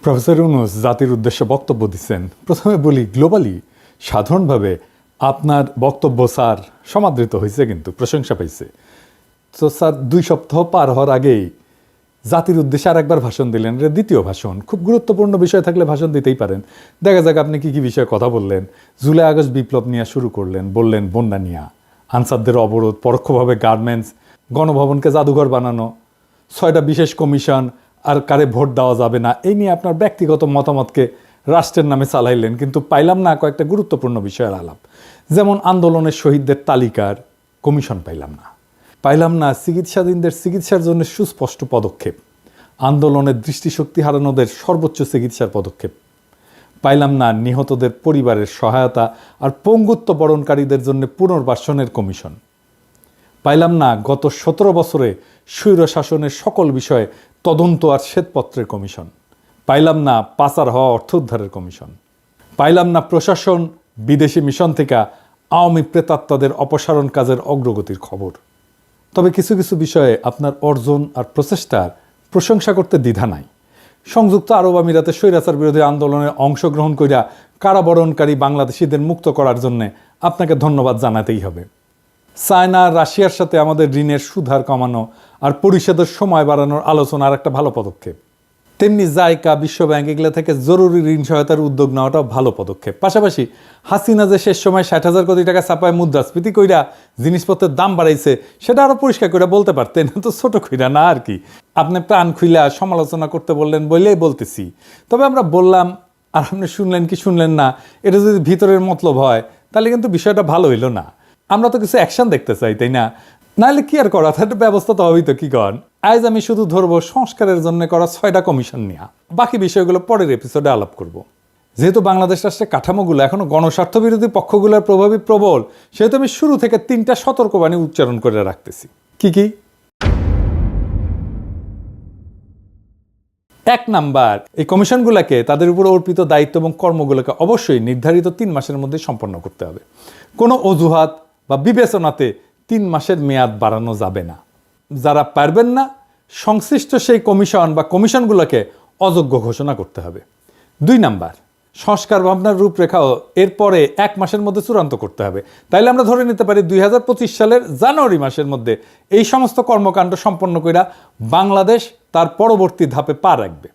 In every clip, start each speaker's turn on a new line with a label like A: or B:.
A: Professor Yunus জাতির উদ্দেশ্যে বক্তব্য দিচ্ছেন। প্রথমে বলি, গ্লোবালি সাধারণভাবে আপনার বক্তব্য স্যার সমাদৃত হয়েছে, কিন্তু প্রশংসা পাইছে। তো স্যার 2 সপ্তাহ পার হওয়ার আগেই জাতির উদ্দেশ্যে আর একবার ভাষণ দিলেন। এটা দ্বিতীয় ভাষণ। খুব গুরুত্বপূর্ণ বিষয় থাকলে ভাষণ দিতেই পারেন। দেখা যাক আপনি কী কী বিষয়ে কথা বললেন। জুলাই আগস্ট বিপ্লব নিয়ে শুরু করলেন, বললেন বন্যা নিয়ে, আনসারদের অবরোধ, পরোক্ষভাবে গার্মেন্টস, গণভবনকে জাদুঘর বানানো, 6টা বিশেষ কমিশন, আর কারে ভোট দেওয়া যাবে না, এই নিয়ে আপনার ব্যক্তিগত মতামতকে রাষ্ট্রের নামে চালাইলেন। কিন্তু পাইলাম না কয়েকটা গুরুত্বপূর্ণ বিষয়ের আলাপ। যেমন আন্দোলনের শহীদদের তালিকার কমিশন পাইলাম না চিকিৎসাধীনদের চিকিৎসার জন্য সুস্পষ্ট পদক্ষেপ, আন্দোলনের দৃষ্টিশক্তি হারানোদের সর্বোচ্চ চিকিৎসার পদক্ষেপ পাইলাম না, নিহতদের পরিবারের সহায়তা আর পঙ্গুত্ব বরণকারীদের জন্য পুনর্বাসনের কমিশন পাইলাম না, গত 17 বছরে স্বৈর শাসনের সকল বিষয়ে তদন্ত আর শ্বেতপত্রের কমিশন পাইলাম না, পাচার হওয়া অর্থ উদ্ধারের কমিশন পাইলাম না, প্রশাসন বিদেশি মিশন থেকে আওয়ামী প্রেতাত্মাদের অপসারণ কাজের অগ্রগতির খবর। তবে কিছু কিছু বিষয়ে আপনার অর্জন আর প্রচেষ্টার প্রশংসা করতে দ্বিধা নাই। সংযুক্ত আরব আমিরাতে স্বৈরাচার বিরোধী আন্দোলনে অংশগ্রহণ কইরা কারাবরণকারী বাংলাদেশিদের মুক্ত করার জন্য আপনাকে ধন্যবাদ জানাতেই হবে। চায়না আর রাশিয়ার সাথে আমাদের ঋণের সুদহার কমানো আর পরিশোধের সময় বাড়ানোর আলোচনা আর একটা ভালো পদক্ষেপ। তেমনি জাইকা, বিশ্বব্যাংক এগুলো থেকে জরুরি ঋণ সহায়তার উদ্যোগ নেওয়াটাও ভালো পদক্ষেপ। পাশাপাশি হাসিনা যে শেষ সময় 60,000 কোটি টাকা ছাপায় মুদ্রাস্ফীতি কইরা জিনিসপত্রের দাম বাড়াইছে, সেটা আরও পরিষ্কার করে বলতে পারতেন, তো ছোট কইরা না আর কি। আপনি প্রাণ খুইলা সমালোচনা করতে বললেন বলেই বলতেছি। তবে আমরা বললাম আর আপনি শুনলেন কি শুনলেন না, এটা যদি ভিতরের মতলব হয় তাহলে কিন্তু বিষয়টা ভালো হইল না। আমরা তো কিছু অ্যাকশন দেখতে চাই, তাই না? নাহলে কি আর করা, তার ব্যবস্থা তো হবেই তো। কি কন? আজ আমি শুধু ধরবো সংস্কারের জন্য করা 6টা কমিশন নিয়ে, বাকি বিষয়গুলো পরের এপিসোডে আলাপ করব। যেহেতু বাংলাদেশ রাষ্ট্রের কাঠামোগুলো এখনো গণস্বার্থ বিরোধী পক্ষগুলোর প্রভাবী প্রবল, সেহেতু আমি শুরু থেকে 3টা সতর্কবাণী উচ্চারণ করে রাখতেছি। কি কি? 1 নাম্বার, এই কমিশনগুলোকে তাদের উপর অর্পিত দায়িত্ব এবং কর্মগুলোকে অবশ্যই নির্ধারিত 3 মাসের মধ্যে সম্পন্ন করতে হবে। কোনো অজুহাত বা বিবেচনাতে 3 মাসের মেয়াদ বাড়ানো যাবে না। যারা পারবেন না, সংশ্লিষ্ট সেই কমিশন বা কমিশনগুলোকে অযোগ্য ঘোষণা করতে হবে। 2 নাম্বার, সংস্কার ভাবনার রূপরেখাও এরপরে 1 মাসের মধ্যে চূড়ান্ত করতে হবে। তাইলে আমরা ধরে নিতে পারি 2025 সালের জানুয়ারি মাসের মধ্যে এই সমস্ত কর্মকাণ্ড সম্পন্ন কইরা বাংলাদেশ তার পরবর্তী ধাপে পা রাখবে।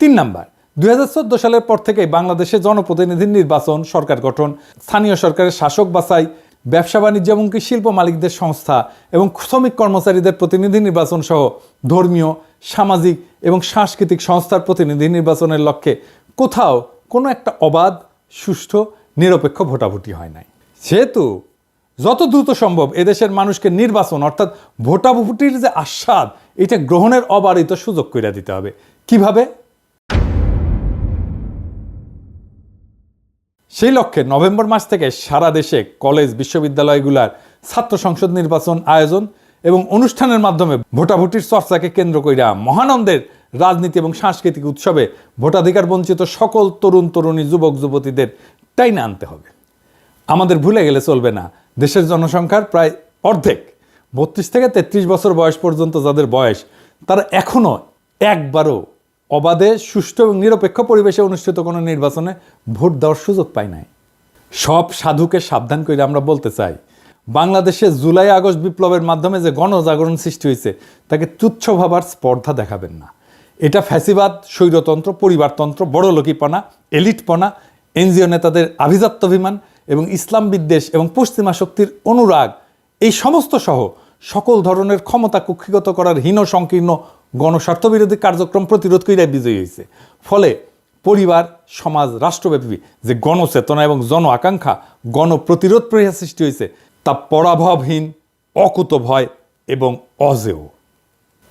A: 3 নাম্বার, 2014 সালের পর থেকেই বাংলাদেশে জনপ্রতিনিধির নির্বাচন, সরকার গঠন, স্থানীয় সরকারের শাসক বাছাই, ব্যবসা বাণিজ্য এমনকি শিল্প মালিকদের সংস্থা এবং শ্রমিক কর্মচারীদের প্রতিনিধি নির্বাচন সহ ধর্মীয়, সামাজিক এবং সাংস্কৃতিক সংস্থার প্রতিনিধি নির্বাচনের লক্ষ্যে কোথাও কোনো একটা অবাধ, সুষ্ঠু, নিরপেক্ষ ভোটাভুটি হয় নাই। সেহেতু যত দ্রুত সম্ভব এদেশের মানুষকে নির্বাচন অর্থাৎ ভোটাভুটির যে আস্বাদ, এটা গ্রহণের অবারিত সুযোগ করে দিতে হবে। কিভাবে? সেই লক্ষ্যে নভেম্বর মাস থেকে সারা দেশে কলেজ, বিশ্ববিদ্যালয়গুলোর ছাত্র সংসদ নির্বাচন আয়োজন এবং অনুষ্ঠানের মাধ্যমে ভোটাভুটির চর্চাকে কেন্দ্র কইরা মহানন্দের রাজনীতি এবং সাংস্কৃতিক উৎসবে ভোটাধিকার বঞ্চিত সকল তরুণ তরুণী, যুবক যুবতীদের টাইনে আনতে হবে। আমাদের ভুলে গেলে চলবে না, দেশের জনসংখ্যার প্রায় অর্ধেক 32 থেকে 33 বছর বয়স পর্যন্ত যাদের বয়স, তারা এখনও একবারও অবাধে, সুষ্ঠু এবং নিরপেক্ষ পরিবেশে অনুষ্ঠিত কোনো নির্বাচনে ভোট দেওয়ার সুযোগ পায় নাই। সব সাধুকে সাবধান করে আমরা বলতে চাই, বাংলাদেশে জুলাই আগস্ট বিপ্লবের মাধ্যমে যে গণজাগরণ সৃষ্টি হয়েছে তাকে তুচ্ছ ভাবার স্পর্ধা দেখাবেন না। এটা ফ্যাসিবাদ, স্বৈরতন্ত্র, পরিবারতন্ত্র, বড়লোকিপনা, এলিটপনা, এনজিও নেতাদের আভিজাত্যাভিমান এবং ইসলাম বিদ্বেষ এবং পশ্চিমা শক্তির অনুরাগ, এই সমস্ত সহ সকল ধরনের ক্ষমতা কুক্ষিগত করার হীন সংকীর্ণ গণস্বার্থবিরোধী কার্যক্রম প্রতিরোধ কইরা বিজয়ী হয়েছে। ফলে পরিবার, সমাজ, রাষ্ট্রব্যাপী যে গণচেতনা এবং জন আকাঙ্ক্ষা, গণপ্রতিরোধ প্রয়াস সৃষ্টি হয়েছে, তা পরাভবহীন, অকুতভয় এবং অজেয়।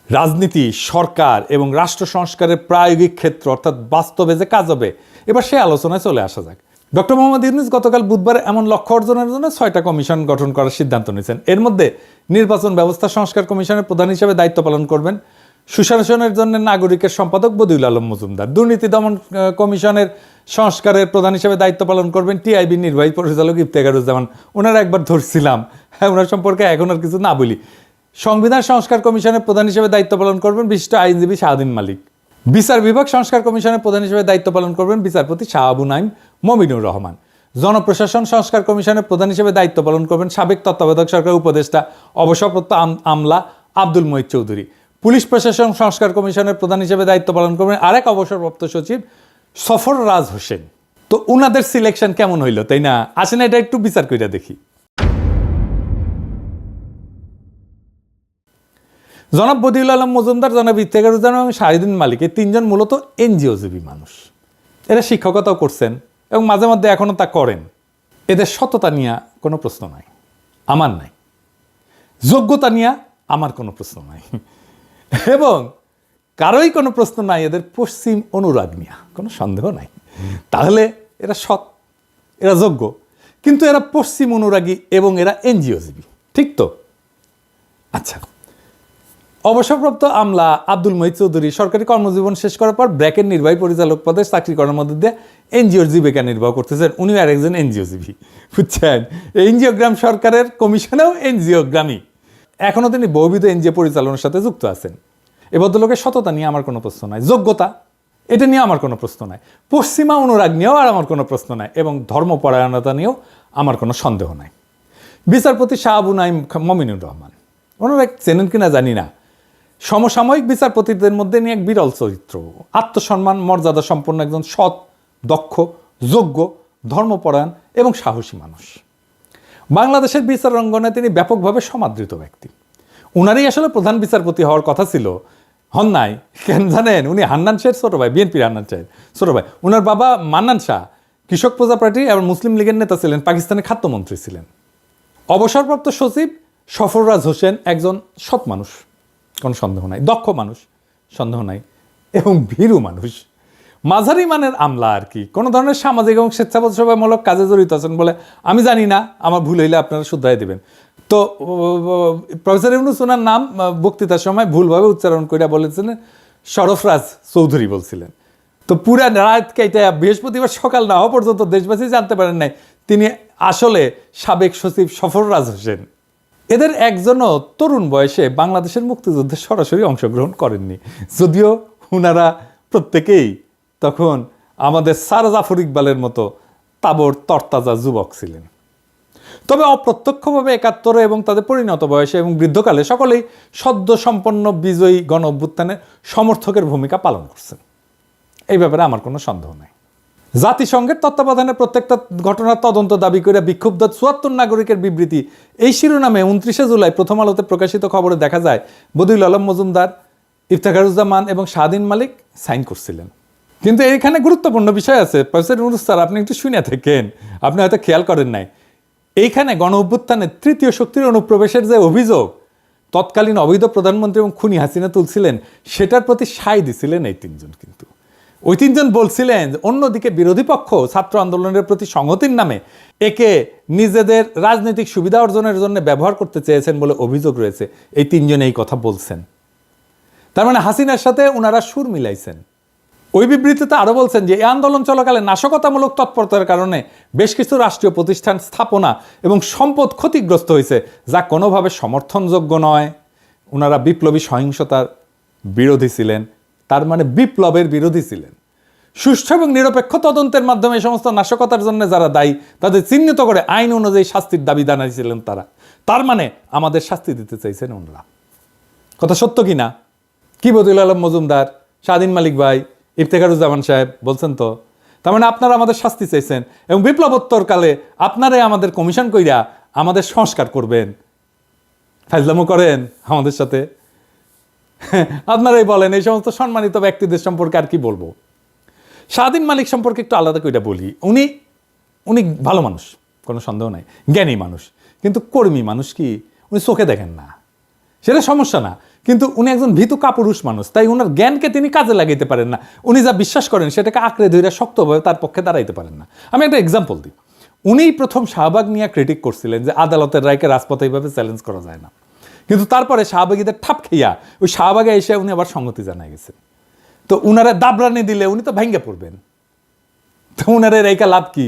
A: রাজনীতি, সরকার এবং রাষ্ট্র সংস্কারের প্রায়োগিক ক্ষেত্র অর্থাৎ বাস্তবে যে কাজ হবে, এবার সেই আলোচনায় চলে আসা যাক। ডক্টর মোহাম্মদ ইউনূস গতকাল বুধবার এমন লক্ষ্য অর্জনের জন্য 6টা কমিশন গঠন করার সিদ্ধান্ত নিয়েছেন। এর মধ্যে নির্বাচন ব্যবস্থা সংস্কার কমিশনের প্রধান হিসেবে দায়িত্ব পালন করবেন সুশাসনের জন্য নাগরিকের সম্পাদক বদিউল আলম মজুমদার। দুর্নীতি দমন কমিশনের সংস্কারের প্রধান হিসেবে দায়িত্ব পালন করবেন টিআইবি নির্বাহী পরিচালক ইফতেখারুজ্জামান। ওনারা একবার ধরছিলাম, ওনার সম্পর্কে এখন আর কিছু না বলি। সংবিধান সংস্কার কমিশনের প্রধান হিসেবে দায়িত্ব পালন করবেন বিশিষ্ট আইনজীবী শাহদিন মালিক। বিচার বিভাগ সংস্কার কমিশনের প্রধান হিসেবে দায়িত্ব পালন করবেন বিচারপতি শাহ আবু নাইম মমিনুর রহমান। জনপ্রশাসন সংস্কার কমিশনের প্রধান হিসেবে দায়িত্ব পালন করবেন সাবেক তত্ত্বাবধায়ক সরকার উপদেষ্টা অবসরপ্রাপ্ত আমলা আব্দুল মঈদ চৌধুরী। পুলিশ প্রশাসন সংস্কার কমিশনের প্রধান হিসেবে দায়িত্ব পালন করবেন আরেক অবসরপ্রাপ্ত সচিব সফররাজ হোসেন। তো উনাদের সিলেকশন কেমন হইল, তাই না? আসেন এটা একটু বিচার কইরা দেখি। জনাব বদিউল আলম মজুমদার, জনাব ইফতেখারুজ্জামান এবং শাহিদিন মালিক, এই তিনজন মূলত এনজিওজীবী মানুষ। এরা শিক্ষকতাও করছেন এবং মাঝে মধ্যে এখনও তা করেন। এদের সততা নিয়ে কোনো প্রশ্ন নাই, আমার নাই। যোগ্যতা নিয়ে আমার কোনো প্রশ্ন নাই, এবং কারোই কোনো প্রশ্ন নাই এদের পশ্চিম অনুরাগ নিয়ে, কোনো সন্দেহ নাই। তাহলে এরা সৎ, এরা যোগ্য, কিন্তু এরা পশ্চিম অনুরাগী এবং এরা এনজিওজীবী, ঠিক তো? আচ্ছা, অবসরপ্রাপ্ত আমলা আব্দুল মঈদ চৌধুরী সরকারি কর্মজীবন শেষ করার পর ব্র্যাকের নির্বাহী পরিচালক পদে চাকরি করার মধ্যে দিয়ে এনজিওর জীবিকা নির্বাহ করতেছেন। উনিও আরেকজন এনজিওজীবী, বুঝছেন? এনজিওগ্রাম সরকারের কমিশনেও এনজিওগ্রামী। এখনও তিনি বহুবিধ এনজিও পরিচালনার সাথে যুক্ত আছেন। এ ভদ্রলোকের সততা নিয়ে আমার কোনো প্রশ্ন নাই, যোগ্যতা এটা নিয়ে আমার কোনো প্রশ্ন নাই, পশ্চিমা অনুরাগ নিয়েও আর আমার কোনো প্রশ্ন নাই, এবং ধর্মপরায়ণতা নিয়েও আমার কোনো সন্দেহ নাই। বিচারপতি শাহ আবু নাইম মমিনুর রহমান, ওনারা চেনেন কিনা জানি না, সমসাময়িক বিচারপতিদের মধ্যে নিয়ে এক বিরল চরিত্র, আত্মসম্মান মর্যাদা সম্পন্ন একজন সৎ, দক্ষ, যোগ্য, ধর্মপরায়ণ এবং সাহসী মানুষ। বাংলাদেশের বিচার অঙ্গনে তিনি ব্যাপকভাবে সমাদৃত ব্যক্তি। উনারই আসলে প্রধান বিচারপতি হওয়ার কথা ছিল, হন নাই। কেন জানেন? উনি হান্নান শাহের ছোট ভাই, বিএনপির হান্নান শাহের ছোট ভাই। উনার বাবা মান্নান শাহ কৃষক প্রজা পার্টি এবং মুসলিম লীগের নেতা ছিলেন, পাকিস্তানের খাদ্যমন্ত্রী ছিলেন। অবসরপ্রাপ্ত সচিব সফররাজ হোসেন একজন সৎ মানুষ, কোনো সন্দেহ নাই, দক্ষ মানুষ, সন্দেহ নাই, এবং ভীরু মানুষ, মাঝারি মানের আমলা আর কি। কোনো ধরনের সামাজিক এবং স্বেচ্ছাসেবামূলক কাজে জড়িত আছেন বলে আমি জানি না, আমার ভুল হইলে আপনারা শুধরাই দেবেন। তো প্রফেসর ইউনূস ওনার নাম বক্তৃতার সময় ভুলভাবে উচ্চারণ করে বলেছিলেন সরফরাজ চৌধুরী বলছিলেন। তো পুরা রাত কেটে বৃহস্পতিবার সকাল না হওয়া পর্যন্ত দেশবাসী জানতে পারেন নাই তিনি আসলে সাবেক সচিব সফররাজ হোসেন। এদের একজনও তরুণ বয়সে বাংলাদেশের মুক্তিযুদ্ধে সরাসরি অংশগ্রহণ করেননি, যদিও ওনারা প্রত্যেকেই তখন আমাদের স্যার জাফর ইকবালের মতো তাবড় তরতাজা যুবক ছিলেন। তবে অপ্রত্যক্ষভাবে ৭১ এবং তাদের পরিণত বয়সে এবং বৃদ্ধকালে সকলেই সদ্য সম্পন্ন বিজয়ী গণ অভ্যুত্থানের সমর্থকের ভূমিকা পালন করছেন। এই ব্যাপারে আমার কোনো সন্দেহ নাই। জাতিসংঘের তত্ত্বাবধানে প্রত্যেকটা ঘটনার তদন্ত দাবি করে বিক্ষুব্ধ ৭৪ নাগরিকের বিবৃতি, এই শিরোনামে ২৯শে জুলাই প্রথম আলোতে প্রকাশিত খবরে দেখা যায় বদিউল আলম মজুমদার, ইফতেখারুজ্জামান এবং শাহদিন মালিক সাইন করছিলেন। কিন্তু এইখানে গুরুত্বপূর্ণ বিষয় আছে, প্রফেসর ইউনূস স্যার, আপনি একটু শুনে থাকেন, আপনি হয়তো খেয়াল করেন নাই। এইখানে গণ অভ্যুত্থানের তৃতীয় শক্তির অনুপ্রবেশের যে অভিযোগ তৎকালীন অবৈধ প্রধানমন্ত্রী এবং খুনি হাসিনা তুলছিলেন, সেটার প্রতি সায় দিছিলেন এই তিনজন। কিন্তু ওই তিনজন বলছিলেন অন্যদিকে বিরোধী পক্ষ ছাত্র আন্দোলনের প্রতি সংহতির নামে একে নিজেদের রাজনৈতিক সুবিধা অর্জনের জন্য ব্যবহার করতে চেয়েছেন বলে অভিযোগ রয়েছে। এই তিনজন এই কথা বলছেন, তার মানে হাসিনার সাথে ওনারা সুর মিলাইছেন। ওই বিবৃতিতে আরও বলছেন যে এই আন্দোলন চলাকালে নাশকতামূলক তৎপরতার কারণে বেশ কিছু রাষ্ট্রীয় প্রতিষ্ঠান স্থাপনা এবং সম্পদ ক্ষতিগ্রস্ত হয়েছে, যা কোনোভাবে সমর্থনযোগ্য নয়। ওনারা বিপ্লবী সহিংসতার বিরোধী ছিলেন, তার মানে বিপ্লবের বিরোধী ছিলেন। সুষ্ঠু এবং নিরপেক্ষ তদন্তের মাধ্যমে এই সমস্ত নাশকতার জন্য যারা দায়ী তাদের চিহ্নিত করে আইন অনুযায়ী শাস্তির দাবি জানাইছিলেন তারা। তার মানে আমাদের শাস্তি দিতে চাইছেন ওনারা। কথা সত্য কি না? কি বদিউল আলম মজুমদার, শাহদিন মালিক ভাই, ইফতেখারুজ্জামান সাহেব বলছেন তো? তার মানে আপনারা আমাদের শাস্তি চাইছেন এবং বিপ্লবোত্তরকালে আপনারাই আমাদের কমিশন কইরা আমাদের সংস্কার করবেন। ফাইজলামো করেন আমাদের সাথে। আপনারাই বলেন। এই সমস্ত সম্মানিত ব্যক্তিদের সম্পর্কে আর কি বলবো। শাহদিন মালিক সম্পর্কে একটু আলাদা করে বলি। উনি ভালো মানুষ, কোনো সন্দেহ নাই, জ্ঞানী মানুষ, কিন্তু কর্মী মানুষ কি উনি চোখে দেখেন না, সেটা সমস্যা না। কিন্তু উনি একজন ভীতু কাপুরুষ মানুষ, তাই ওনার জ্ঞানকে তিনি কাজে লাগাইতে পারেন না। উনি যা বিশ্বাস করেন সেটাকে আঁকড়ে ধরে শক্তভাবে তার পক্ষে দাঁড়াইতে পারেন না। আমি একটা এক্সাম্পল দিই। উনিই প্রথম শাহবাগ নিয়ে ক্রিটিক করছিলেন যে আদালতের রায়কে রাজপথে এইভাবে চ্যালেঞ্জ করা যায় না, কিন্তু তারপরে শাহবাগীদের ঠাপ খেয়া ওই শাহবাগে এসে উনি আবার সংগতি জানাই গেছেন। তো উনারা দাবরানি দিলে উনি তো ভেঙ্গে পড়বেন, তো উনারা রেখা লাভ কি?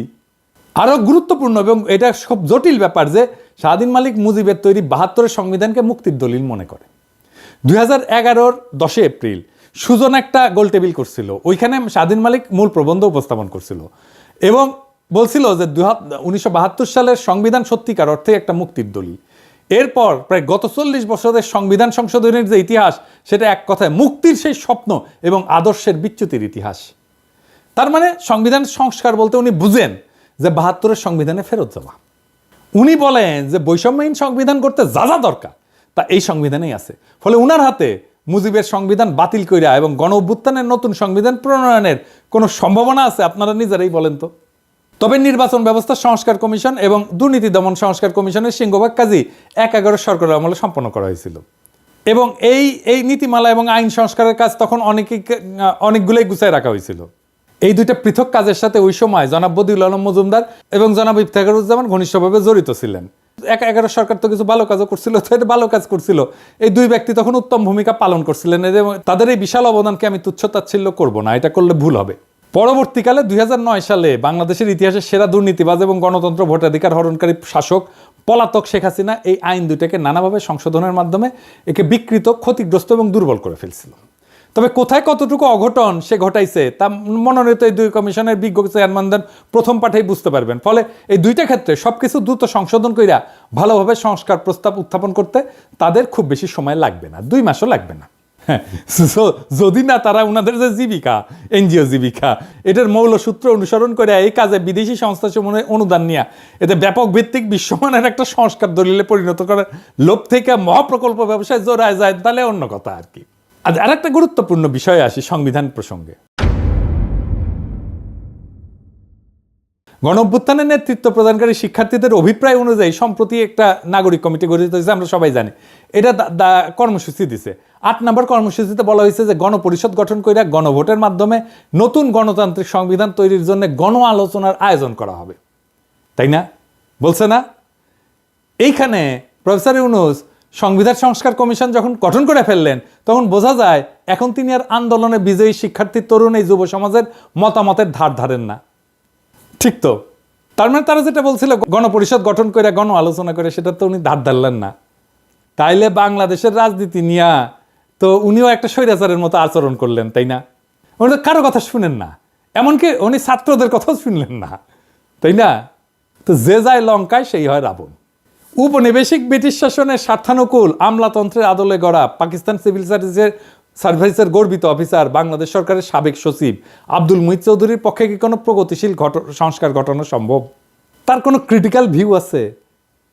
A: আরও গুরুত্বপূর্ণ এবং এটা খুব জটিল ব্যাপার যে শাহদিন মালিক মুজিবের তৈরি ৭২-এর সংবিধানকে মুক্তির দলিল মনে করে। 2011-র 10 এপ্রিল সুজন একটা গোল টেবিল করছিল, ওইখানে স্বাধীন মালিক মূল প্রবন্ধ উপস্থাপন করছিল এবং বলছিল যে 1972 সালের সংবিধান সত্যিকার অর্থে একটা মুক্তির দলিল। এরপর প্রায় গত 40 বছরের সংবিধান সংশোধনের যে ইতিহাস, সেটা এক কথায় মুক্তির সেই স্বপ্ন এবং আদর্শের বিচ্যুতির ইতিহাস। তার মানে সংবিধান সংস্কার বলতে উনি বুঝেন যে 72-এর সংবিধানে ফেরত যাওয়া। উনি বলেন যে বৈষম্যহীন সংবিধান করতে যা যা দরকার তা এই সংবিধানেই আছে। ফলে উনার হাতে মুজিবের সংবিধান বাতিল কইরা এবং গণ অভ্যুত্থানের নতুন সংবিধান প্রণয়নের কোনো সম্ভাবনা আছে? আপনারা নিজেরাই বলেন তো। তবে নির্বাচন ব্যবস্থা সংস্কার কমিশন এবং দুর্নীতি দমন সংস্কার কমিশনের সিংহভাগ কাজই 11 সরকারের আমলে সম্পন্ন করা হয়েছিল এবং এই নীতিমালা এবং আইন সংস্কারের কাজ তখন অনেকগুলোই গুছায় রাখা হয়েছিল। এই দুইটা পৃথক কাজের সাথে ওই সময় জনাব বদিউল আলম মজুমদার এবং জনাব ইফতেখারুজ্জামান ঘনিষ্ঠভাবে জড়িত ছিলেন। 11 সরকার তো কিছু ভালো কাজও করছিল, তো এটা ভালো কাজ করছিল। এই দুই ব্যক্তি তখন উত্তম ভূমিকা পালন করছিলেন এবং তাদের এই বিশাল অবদানকে আমি তুচ্ছ-তাচ্ছিল্য করব না, এটা করলে ভুল হবে। পরবর্তীকালে 2009 সালে বাংলাদেশের ইতিহাসের সেরা দুর্নীতিবাজ এবং গণতন্ত্র ভোটাধিকার হরণকারী শাসক পলাতক শেখ হাসিনা এই আইন দুইটাকে নানাভাবে সংশোধনের মাধ্যমে একে বিকৃত, ক্ষতিগ্রস্ত এবং দুর্বল করে ফেলছিল। তবে কোথায় কতটুকু অঘটন সে ঘটাইছে তা মনোনীত এই দুই কমিশনের বিজ্ঞ চেয়ারম্যানদের প্রথম পাঠেই বুঝতে পারবেন। ফলে এই দুইটা ক্ষেত্রে সবকিছু দ্রুত সংশোধন কইরা ভালোভাবে সংস্কার প্রস্তাব উত্থাপন করতে তাদের খুব বেশি সময় লাগবে না, 2 মাসও লাগবে না। যদি না তারা ওনাদের যে জীবিকা, এনজিও জীবিকা, এটার মৌলসূত্র অনুসরণ করে এই কাজে বিদেশি সংস্থা সমূহে অনুদান নিয়ে এতে ব্যাপক ভিত্তিক বিশ্বমানের একটা সংস্কার দলিলে পরিণত করার লোভ থেকে মহাপ্রকল্প ব্যবসায় জোড়ায় যায়, তাহলে অন্য কথা আর কি। আর একটা গুরুত্বপূর্ণ বিষয়ে আসি, সংবিধান প্রসঙ্গে। গণ অভ্যুত্থানের নেতৃত্ব প্রদানকারী শিক্ষার্থীদের অভিপ্রায় অনুযায়ী সম্প্রতি একটা নাগরিক কমিটি গঠিত হয়েছে, আমরা সবাই জানি। এটা কর্মসূচি দিছে। 8 নম্বর কর্মসূচিতে বলা হয়েছে যে গণপরিষদ গঠন করে গণভোটের মাধ্যমে নতুন গণতান্ত্রিক সংবিধান তৈরির জন্য গণ আলোচনার আয়োজন করা হবে, তাই না? বলছে না? এইখানে প্রফেসর ইউনূস সংবিধান সংস্কার কমিশন যখন গঠন করে ফেললেন, তখন বোঝা যায় এখন তিনি আর আন্দোলনে বিজয়ী শিক্ষার্থী, তরুণ, এই যুব সমাজের মতামতের ধার ধারেন না। ঠিক তো? তার মানে তারা যেটা বলছিল গণপরিষদ গঠন করে গণ আলোচনা করে, সেটা তো উনি ধার ধারলেন না। তাইলে বাংলাদেশের রাজনীতি নিয়ে তো উনিও একটা স্বৈরাচারের মতো আচরণ করলেন, তাই না? উনি তো কারো কথা শুনেন না, এমনকি উনি ছাত্রদের কথাও শুনলেন না, তাই না? তো যে যায় লঙ্কায় সেই হয় রাবণ। উপনিবেশিক ব্রিটিশ শাসনের স্বার্থানুকূল আমলাতন্ত্রের আদলে গড়া পাকিস্তান সিভিল সার্ভিসের গর্বিত অফিসার বাংলাদেশ সরকারের সাবেক সচিব আব্দুল মুহিত চৌধুরীর পক্ষে কি কোনো প্রগতিশীল সংস্কার ঘটানো সম্ভব? তার কোনো ক্রিটিক্যাল ভিউ আছে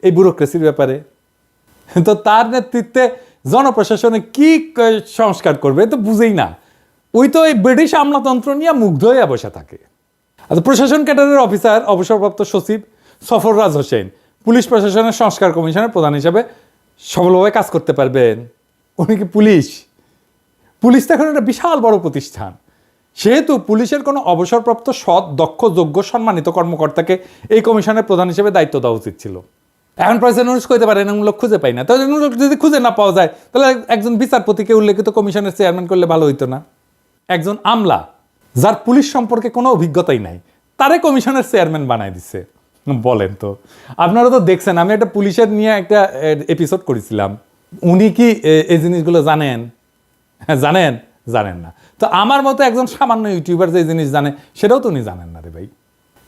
A: এই ব্যুরোক্রেসির ব্যাপারে? তো তার নেতৃত্বে জনপ্রশাসনে কি সংস্কার করবে তো বুঝেই না। ওই তো এই ব্রিটিশ আমলাতন্ত্র নিয়ে মুগ্ধ হয়ে বসে থাকে। আচ্ছা, প্রশাসন ক্যাডারের অফিসার অবসরপ্রাপ্ত সচিব সফররাজ হোসেন পুলিশ প্রশাসনের সংস্কার কমিশনের প্রধান হিসেবে সফলভাবে কাজ করতে পারবেন? উনি কি পুলিশ তো এখন একটা বিশাল বড় প্রতিষ্ঠান, সেহেতু পুলিশের কোনো অবসরপ্রাপ্ত সৎ, দক্ষ, যোগ্য, সম্মানিত কর্মকর্তাকে এই কমিশনের প্রধান হিসেবে দায়িত্ব দেওয়া উচিত ছিল। এখন প্রেসিডেন্ট ইউনূস কইতে পারেন এমন লোক খুঁজে পাই না, তাহলে যদি খুঁজে না পাওয়া যায় তাহলে একজন বিচারপতিকে উল্লেখিত কমিশনের চেয়ারম্যান করলে ভালো হইতো না? একজন আমলা যার পুলিশ সম্পর্কে কোনো অভিজ্ঞতাই নাই, তারে কমিশনের চেয়ারম্যান বানায় দিচ্ছে। বলেন তো, আপনারা তো দেখছেন, আমি একটা পুলিশের নিয়ে একটা এপিসোড করেছিলাম। উনি কি এই জিনিসগুলো জানেন? জানেন না। তো আমার মতো একজন সামান্য ইউটিউবার যে জিনিস জানে সেটাও তো উনি জানেন না রে ভাই।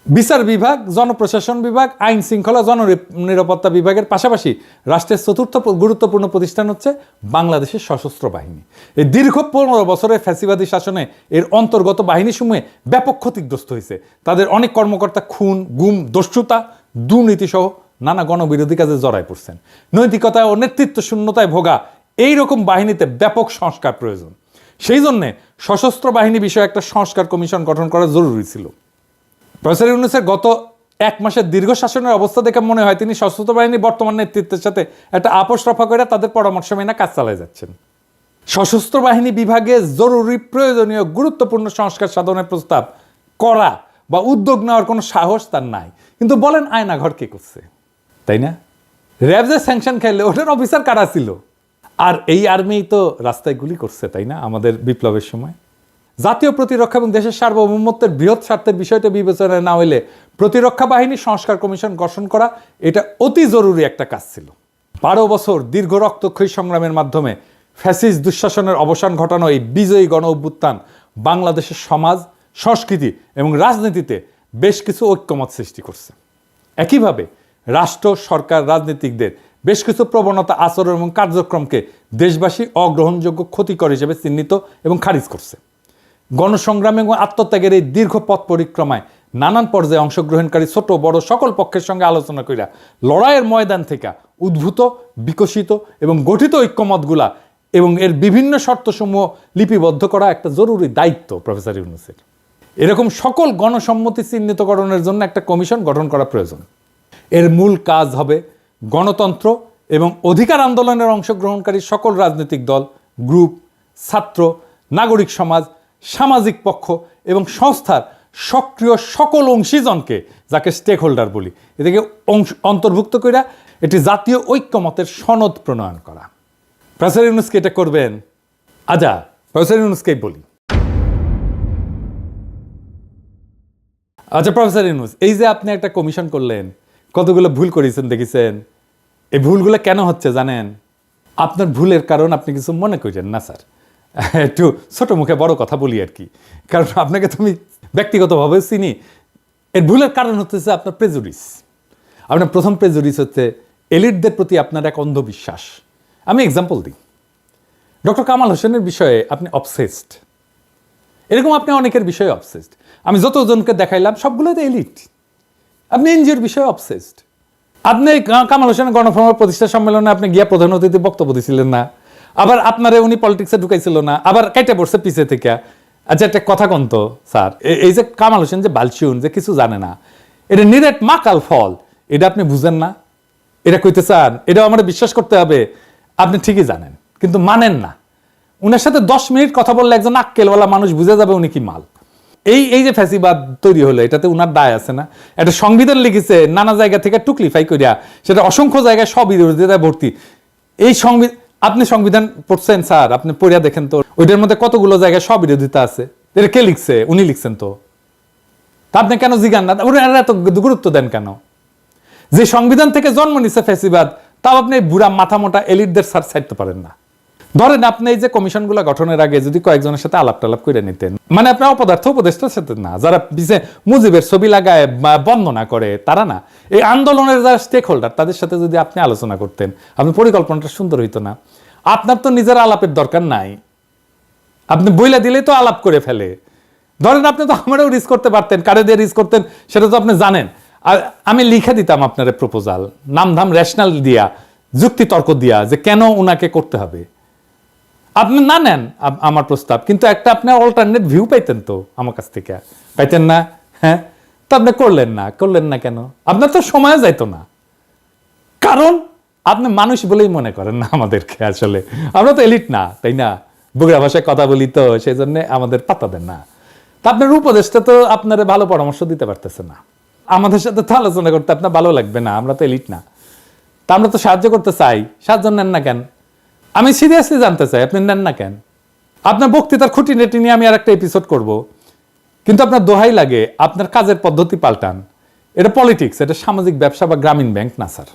A: বিচার বিভাগ, জনপ্রশাসন বিভাগ, আইন শৃঙ্খলা, জননিরাপত্তা বিভাগের পাশাপাশি রাষ্ট্রের চতুর্থ গুরুত্বপূর্ণ প্রতিষ্ঠান হচ্ছে বাংলাদেশের সশস্ত্র বাহিনী। এই দীর্ঘ 15 বছরের ফ্যাসিবাদী শাসনে এর অন্তর্গত বাহিনীসমূহে ব্যাপক ক্ষতিগ্রস্ত হয়েছে। তাদের অনেক কর্মকর্তা খুন, গুম, দস্যুতা, দুর্নীতি সহ নানা গণবিরোধী কাজে জড়ায় পড়ছেন। নৈতিকতা ও নেতৃত্ব শূন্যতায় ভোগা এইরকম বাহিনীতে ব্যাপক সংস্কার প্রয়োজন। সেই জন্যে সশস্ত্র বাহিনী বিষয়ে একটা সংস্কার কমিশন গঠন করা জরুরি ছিল। প্রফেসর ইউনূসের গত 1 মাসের দীর্ঘ শাসনের অবস্থা দেখে মনে হয় তিনি সশস্ত্র বাহিনীর বর্তমান নেতৃত্বের সাথে একটা আপোষ রফা করে তাদের পরামর্শ মেনে কাজ চালিয়ে যাচ্ছেন। সশস্ত্র বাহিনী বিভাগে জরুরি, প্রয়োজনীয়, গুরুত্বপূর্ণ সংস্কার সাধনের প্রস্তাব করা বা উদ্যোগ নেওয়ার কোনো সাহস তার নাই। কিন্তু বলেন আয়নাঘর কে করছে, তাই না? র্যাব যে স্যাংশন খাইলে ওটার অফিসার কারা ছিল? আর এই আর্মি তো রাস্তায় গুলি করছে, তাই না? আমাদের বিপ্লবের সময় জাতীয় প্রতিরক্ষা এবং দেশের সার্বভৌমত্বের বৃহৎ স্বার্থের বিষয়টা বিবেচনায় না হইলে প্রতিরক্ষা বাহিনী সংস্কার কমিশন গঠন করা এটা অতি জরুরি একটা কাজ ছিল। 12 বছর দীর্ঘ রক্তক্ষয়ী সংগ্রামের মাধ্যমে ফ্যাসিস্ট দুঃশাসনের অবসান ঘটানো এই বিজয়ী গণ অভ্যুত্থান বাংলাদেশের সমাজ, সংস্কৃতি এবং রাজনীতিতে বেশ কিছু ঐক্যমত সৃষ্টি করছে। একইভাবে রাষ্ট্র, সরকার, রাজনীতিকদের বেশ কিছু প্রবণতা, আচরণ এবং কার্যক্রমকে দেশবাসী অগ্রহণযোগ্য, ক্ষতিকর হিসেবে চিহ্নিত এবং খারিজ করছে। গণসংগ্রাম এবং আত্মত্যাগের এই দীর্ঘ পথ পরিক্রমায় নানান পর্যায়ে অংশগ্রহণকারী ছোট বড় সকল পক্ষের সঙ্গে আলোচনা কইরা লড়াইয়ের ময়দান থেকে উদ্ভূত, বিকশিত এবং গঠিত ঐক্যমতগুলা এবং এর বিভিন্ন শর্তসমূহ লিপিবদ্ধ করা একটা জরুরি দায়িত্ব প্রফেসর ইউনূসের। এরকম সকল গণসম্মতি চিহ্নিতকরণের জন্য একটা কমিশন গঠন করা প্রয়োজন। এর মূল কাজ হবে গণতন্ত্র এবং অধিকার আন্দোলনের অংশগ্রহণকারী সকল রাজনৈতিক দল, গ্রুপ, ছাত্র, নাগরিক সমাজ, সামাজিক পক্ষ এবং সংস্থার সক্রিয় সকল অংশীজনকে, যাকে স্টেক হোল্ডার বলি, এদেরকে অন্তর্ভুক্ত করে একটি জাতীয় ঐক্যমতের সনদ প্রণয়ন করা। প্রফেসর ইউনূসকে এটা করবেন। আচ্ছা, প্রফেসর ইউনূসকেই বলি। আচ্ছা প্রফেসর ইউনূস, এই যে আপনি একটা কমিশন করলেন, কতগুলো ভুল করেছেন দেখেছেন। এই ভুলগুলো কেন হচ্ছে জানেন? আপনার ভুলের কারণ আপনি কিছু মনে করেন না স্যার, একটু ছোট মুখে বড় কথা বলি আর কি, কারণ আপনাকে তো আমি ব্যক্তিগতভাবে চিনি। এর ভুলের কারণ হচ্ছে আপনার প্রেজুডিস। আপনার প্রথম প্রেজুডিস হচ্ছে এলিটদের প্রতি আপনার এক অন্ধবিশ্বাস। আমি এক্সাম্পল দিই, ডক্টর কামাল হোসেনের বিষয়ে আপনি অবসেসড, এরকম আপনি অনেকের বিষয়ে অবসেসড। আমি যতজনকে দেখাইলাম সবগুলোই তো এলিট। আপনি এনজিওর বিষয়ে অবসেসড। আপনি কামাল হোসেনের গণফোরামের প্রতিষ্ঠা সম্মেলনে আপনি গিয়া প্রধান অতিথি বক্তব্য দিয়েছিলেন না, আবার আপনারে উনি পলিটিক্সে ঢুকাইছিল না, আবার কেটে পড়ছে পিছে থেকে। আচ্ছা একটা কথা কন তো স্যার, এই যে কামাল হোসেন যে বালচিউন, যে কিছু জানে না, এটা নিরেট মাকাল ফল, এটা আপনি বুঝেন না? এটা কইতে চান? এটা আমার বিশ্বাস করতে হবে আপনি ঠিকই জানেন, কিন্তু মানেন না। উনার সাথে 10 মিনিট কথা বললে একজন আক্কেলওয়ালা মানুষ বুঝে যাবে উনি কি মাল। এই যে ফ্যাসিবাদ তৈরি হলো, এটাতে উনার দায় আছে না? একটা সংবিধান লিখেছে নানা জায়গা থেকে টুকলিফাই করিয়া, সেটা অসংখ্য জায়গায় সব বিরোধিতায় ভর্তি। এই আপনি সংবিধান পড়ছেন স্যার, আপনি পড়িয়া দেখেন তো, ওইটার মধ্যে কতগুলো জায়গায় সব বিরোধিতা আছে। এটা কে লিখছে? উনি লিখছেন তো। তা আপনি কেন জিগান না? ওনারা এত গুরুত্ব দেন কেন? যে সংবিধান থেকে জন্ম নিচ্ছে ফ্যাসিবাদ, তাও আপনি বুড়া মাথা মোটা এলিটদের সার ছাড়তে পারেন না। ধরেন আপনি এই যে কমিশনগুলো গঠনের আগে যদি কয়েকজনের সাথে আলাপ টালাপ করে নিতেন, মানে আপনার অপদার্থ উপদেষ্টার সাথে না, যারা পিছিয়ে মুজিবের ছবি লাগায় বন্দনা করে তারা না, এই আন্দোলনের যারা স্টেক হোল্ডার তাদের সাথে যদি আপনি আলোচনা করতেন, আপনার পরিকল্পনাটা সুন্দর হইতো না? আপনার তো নিজের আলাপের দরকার নাই, আপনি বইলা দিলেই তো আলাপ করে ফেলে। ধরেন আপনি তো আমারও রিস্ক করতে পারতেন, কারে দিয়ে রিস্ক করতেন সেটা তো আপনি জানেন। আর আমি লিখে দিতাম আপনার প্রপোজাল, নামধাম রেশনাল দিয়া, যুক্তি তর্ক দিয়া, যে কেন উনাকে করতে হবে। আপনি না নেন আমার প্রস্তাব, কিন্তু একটা আপনার অল্টারনেট ভিউ পাইতেন তো আমার কাছ থেকে, পাইতেন না? হ্যাঁ, তো আপনি করলেন না কেন? আপনার তো সময় যাইতো না, কারণ আপনি মানুষ বলেই মনে করেন না আমাদেরকে। আসলে আমরা তো এলিট না, তাই না? বগুড়া ভাষায় কথা বলি তো, সেই জন্য আমাদের পাত্তা দেন না। তা আপনার উপদেশটা তো আপনারা ভালো পরামর্শ দিতে পারতেছে না, আমাদের সাথে তো আলোচনা করতে আপনার ভালো লাগবে না, আমরা তো এলিট না। তা আমরা তো সাহায্য করতে চাই, সাহায্য নেন না কেন? আমি সিরিয়াসলি জানতে চাই আপনি নেন না কেন? আপনার বক্তৃতার খুঁটিনাটি নিয়ে আমি আর একটা এপিসোড করব, কিন্তু আপনার দোহাই লাগে আপনার কাজের পদ্ধতি পাল্টান। এটা পলিটিক্স, এটা সামাজিক ব্যবসা বা গ্রামীণ ব্যাংক না স্যার।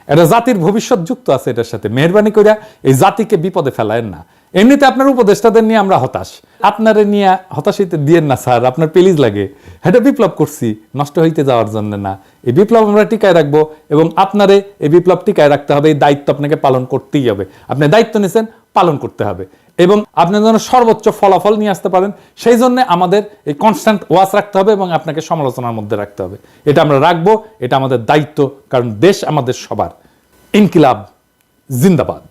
A: এটা জাতির ভবিষ্যৎ যুক্ত আছে এটার সাথে। মেহরবানি করে এই জাতিকে বিপদে ফেলায়েন না। এমনিতে আপনার উপদেষ্টাদের নিয়ে আমরা হতাশ, আপনারে নিয়ে হতাশিতে দিয়েন না স্যার, আপনার পেলিজ লাগে। এটা বিপ্লব করছি নষ্ট হইতে যাওয়ার জন্য না, এই বিপ্লব আমরা টিকায় রাখবো এবং আপনারে এই বিপ্লব টিকায় রাখতে হবে। এই দায়িত্ব আপনাকে পালন করতেই হবে, আপনি দায়িত্ব নিয়েছেন, পালন করতে হবে এবং আপনি যেন সর্বোচ্চ ফলাফল নিয়ে আসতে পারেন, সেই জন্য আমাদের এই কনস্ট্যান্ট ওয়াচ রাখতে হবে এবং আপনাকে সমালোচনার মধ্যে রাখতে হবে। এটা আমরা রাখবো, এটা আমাদের দায়িত্ব, কারণ দেশ আমাদের সবার। ইনকিলাব জিন্দাবাদ।